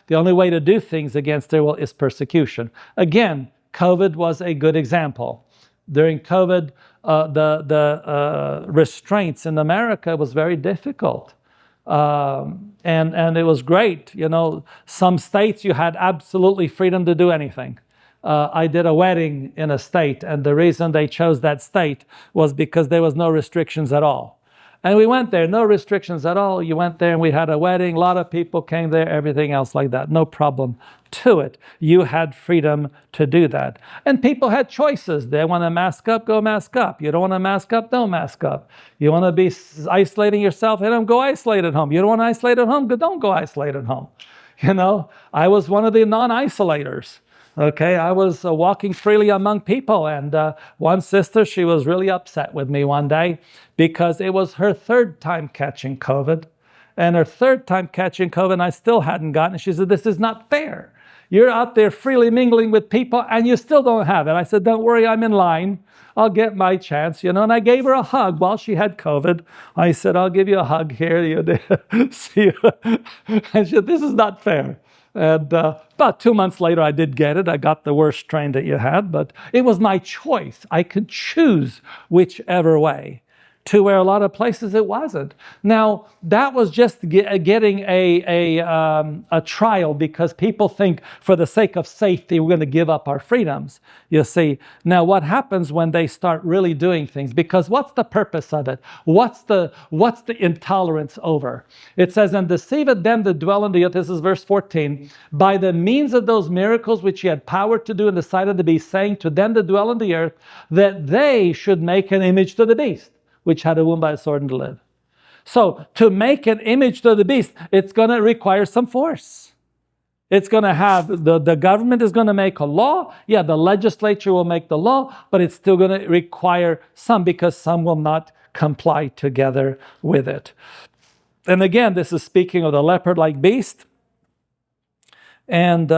The only way to do things against their will is persecution. Again, COVID was a good example. During COVID, the restraints in America was very difficult. And it was great. Some states you had absolutely freedom to do anything. I did a wedding in a state, and the reason they chose that state was because there was no restrictions at all. And we went there, no restrictions at all. You went there and we had a wedding. A lot of people came there, everything else like that. No problem to it. You had freedom to do that. And people had choices. They want to mask up, go mask up. You don't want to mask up, don't mask up. You want to be isolating yourself at home, go isolate at home. You don't want to isolate at home, don't go isolate at home. I was one of the non-isolators. Okay, I was walking freely among people, and one sister, she was really upset with me one day because it was her third time catching COVID, and her third time catching COVID, and I still hadn't gotten it. She said, "This is not fair. You're out there freely mingling with people, and you still don't have it." I said, "Don't worry, I'm in line. I'll get my chance," and I gave her a hug while she had COVID. I said, "I'll give you a hug here." See you. And she said, "This is not fair." And about 2 months later, I did get it. I got the worst strain that you had, but it was my choice. I could choose whichever way. To where a lot of places it wasn't. Now, that was just getting a trial because people think for the sake of safety, we're going to give up our freedoms. You see, now what happens when they start really doing things? Because what's the purpose of it? What's the intolerance over? It says, "And deceiveth them that dwell in the earth," this is verse 14, "by the means of those miracles which he had power to do in the sight of the beast, saying to them that dwell in the earth, that they should make an image to the beast, which had a wound by a sword and to live." So to make an image to the beast, it's going to require some force. It's going to have, the government is going to make a law. Yeah, the legislature will make the law, but it's still going to require some because some will not comply together with it. And again, this is speaking of the leopard-like beast. And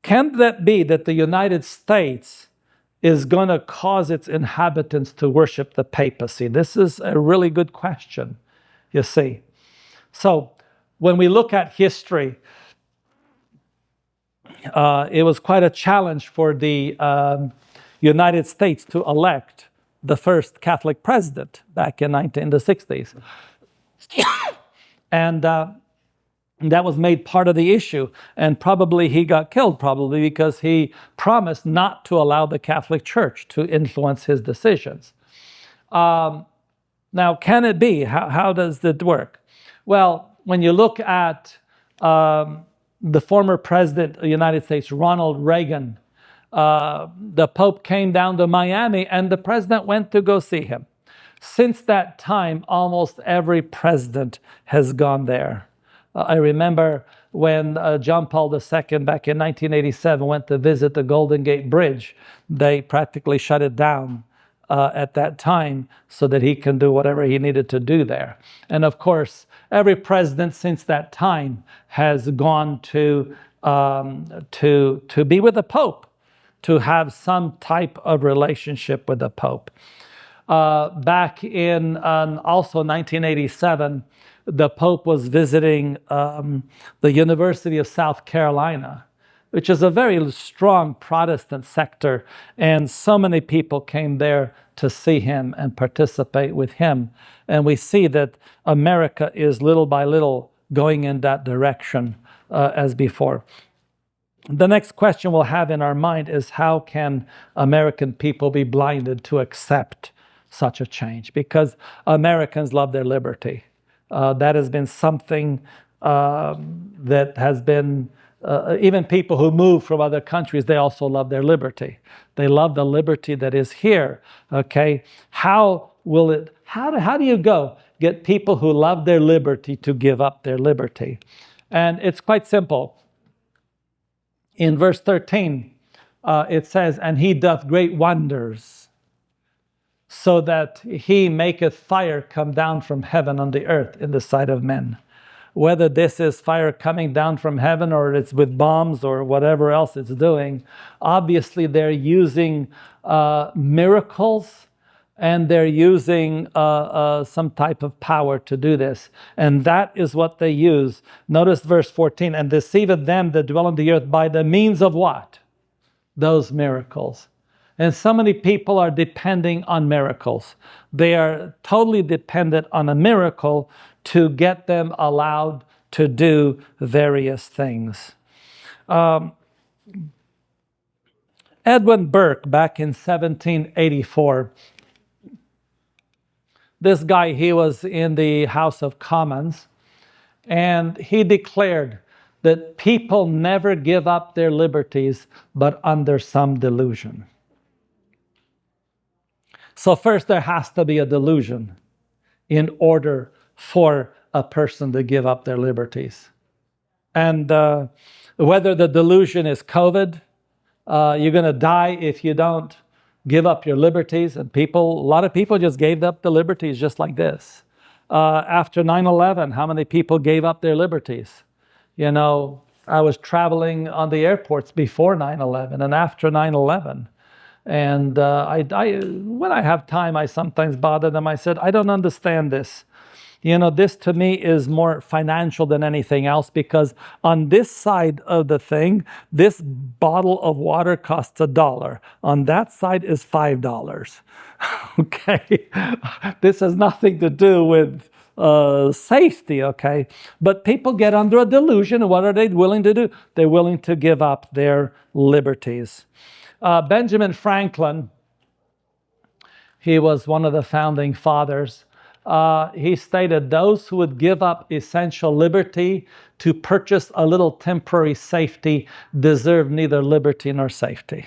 can that be that the United States is going to cause its inhabitants to worship the papacy? This is a really good question, you see. So when we look at history, it was quite a challenge for the United States to elect the first Catholic president back in the 60s. And that was made part of the issue. And probably he got killed, probably because he promised not to allow the Catholic Church to influence his decisions. Now, can it be? How does it work? Well, when you look at the former president of the United States, Ronald Reagan, the Pope came down to Miami and the president went to go see him. Since that time, almost every president has gone there. I remember when John Paul II back in 1987 went to visit the Golden Gate Bridge, they practically shut it down at that time so that he can do whatever he needed to do there. And of course, every president since that time has gone to be with the Pope, to have some type of relationship with the Pope. Back in also 1987, the Pope was visiting the University of South Carolina, which is a very strong Protestant sector, and so many people came there to see him and participate with him. And we see that America is little by little going in that direction as before. The next question we'll have in our mind is, how can American people be blinded to accept such a change? Because Americans love their liberty. That has been something that has been, even people who move from other countries, they also love their liberty. They love the liberty that is here, okay? How do you get people who love their liberty to give up their liberty? And it's quite simple. In verse 13, it says, "And he doth great wonders, so that he maketh fire come down from heaven on the earth in the sight of men." Whether this is fire coming down from heaven or it's with bombs or whatever else it's doing, obviously they're using miracles, and they're using some type of power to do this. And that is what they use. Notice verse 14, "And deceiveth them that dwell on the earth by the means of" what? Those miracles. And so many people are depending on miracles. They are totally dependent on a miracle to get them allowed to do various things. Edwin Burke, back in 1784, this guy, he was in the House of Commons, and he declared that people never give up their liberties, but under some delusion. So first there has to be a delusion in order for a person to give up their liberties. And whether the delusion is COVID, you're going to die if you don't give up your liberties. And a lot of people just gave up the liberties just like this. After 9/11, how many people gave up their liberties? You know, I was traveling on the airports before 9/11 and after 9/11. And when I have time, I sometimes bother them. I said, I don't understand this. You know, this to me is more financial than anything else, because on this side of the thing, this bottle of water costs $1. On that side is $5. Okay? This has nothing to do with safety, okay? But people get under a delusion, and what are they willing to do? They're willing to give up their liberties. Benjamin Franklin, he was one of the founding fathers. He stated, "Those who would give up essential liberty to purchase a little temporary safety deserve neither liberty nor safety."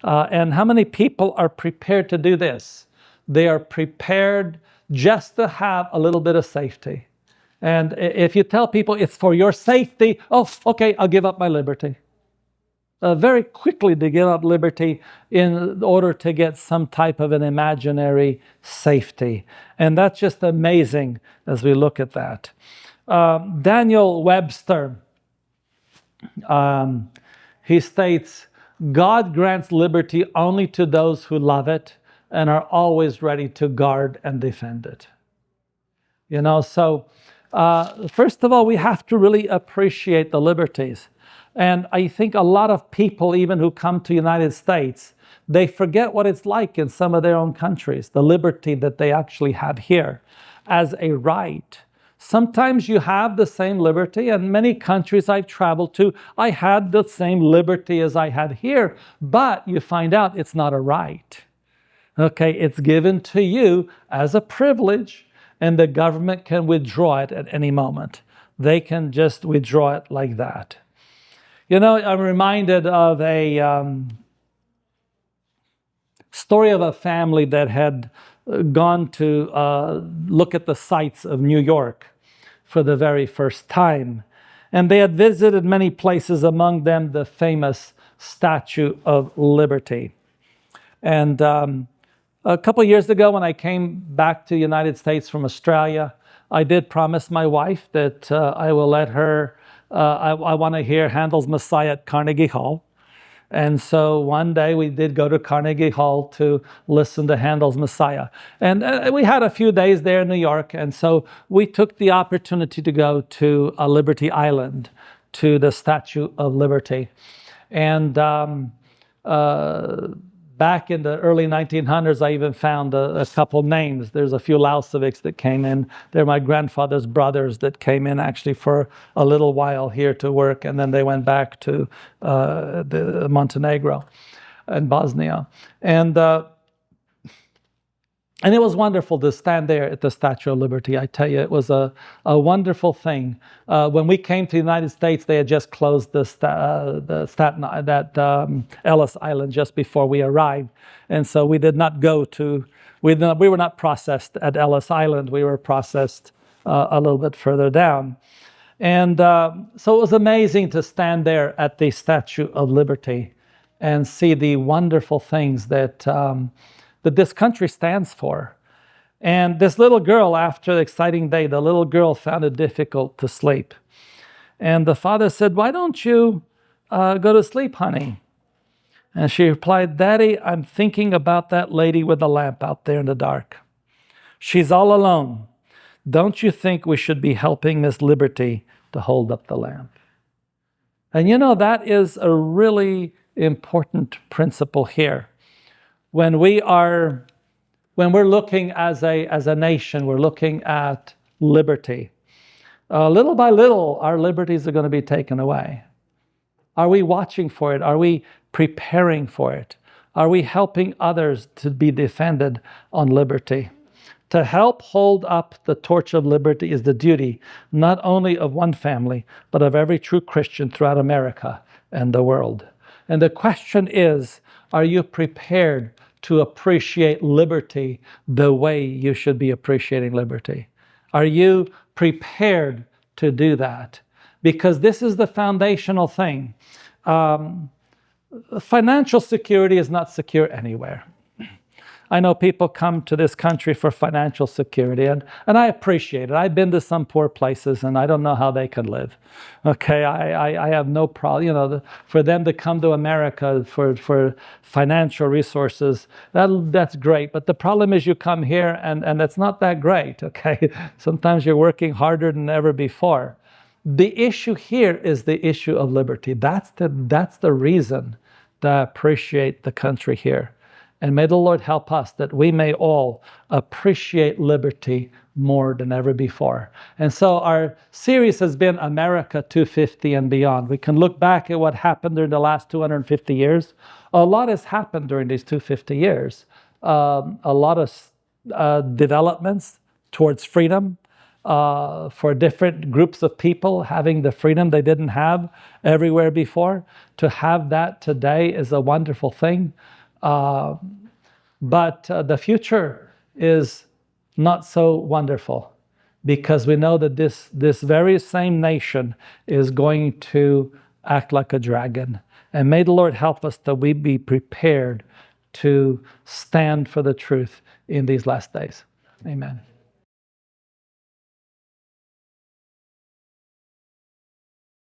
And how many people are prepared to do this? They are prepared just to have a little bit of safety. And if you tell people it's for your safety, oh, okay, I'll give up my liberty. Very quickly to give up liberty in order to get some type of an imaginary safety. And that's just amazing as we look at that. Daniel Webster, he states, God grants liberty only to those who love it and are always ready to guard and defend it. So first of all, we have to really appreciate the liberties. And I think a lot of people, even who come to the United States, they forget what it's like in some of their own countries, the liberty that they actually have here as a right. Sometimes you have the same liberty, and many countries I've traveled to, I had the same liberty as I had here, but you find out it's not a right. Okay, it's given to you as a privilege, and the government can withdraw it at any moment. They can just withdraw it like that. I'm reminded of a story of a family that had gone to look at the sights of New York for the very first time. And they had visited many places, among them the famous Statue of Liberty. And a couple of years ago, when I came back to the United States from Australia, I did promise my wife that I will let her, I want to hear Handel's Messiah at Carnegie Hall. And so one day we did go to Carnegie Hall to listen to Handel's Messiah. And we had a few days there in New York. And so we took the opportunity to go to Liberty Island, to the Statue of Liberty. And back in the early 1900s, I even found a couple names. There's a few Lausevics that came in. They're my grandfather's brothers that came in actually for a little while here to work, and then they went back to the Montenegro and Bosnia. And it was wonderful to stand there at the Statue of Liberty. I tell you, it was a wonderful thing. When we came to the United States, they had just closed Ellis Island just before we arrived. And so we did not go to, we were not processed at Ellis Island. We were processed a little bit further down. And so it was amazing to stand there at the Statue of Liberty and see the wonderful things that this country stands for. And this little girl, after the exciting day, the little girl found it difficult to sleep. And the father said, "Why don't you go to sleep, honey?" And she replied, "Daddy, I'm thinking about that lady with the lamp out there in the dark. She's all alone. Don't you think we should be helping Miss Liberty to hold up the lamp?" And that is a really important principle here. When we're looking as a nation, we're looking at liberty. Little by little, our liberties are going to be taken away. Are we watching for it? Are we preparing for it? Are we helping others to be defended on liberty? To help hold up the torch of liberty is the duty not only of one family, but of every true Christian throughout America and the world. And the question is, are you prepared to appreciate liberty the way you should be appreciating liberty? Are you prepared to do that? Because this is the foundational thing. Financial security is not secure anywhere. I know people come to this country for financial security, and I appreciate it. I've been to some poor places, and I don't know how they can live. Okay, I have no problem. For them to come to America for financial resources, that's great. But the problem is you come here, and it's not that great. Okay, sometimes you're working harder than ever before. The issue here is the issue of liberty. That's the reason that I appreciate the country here. And may the Lord help us that we may all appreciate liberty more than ever before. And so our series has been America 250 and beyond. We can look back at what happened during the last 250 years. A lot has happened during these 250 years. A lot of developments towards freedom for different groups of people having the freedom they didn't have everywhere before. To have that today is a wonderful thing. But the future is not so wonderful, because we know that this very same nation is going to act like a dragon. And may the Lord help us that we be prepared to stand for the truth in these last days. Amen.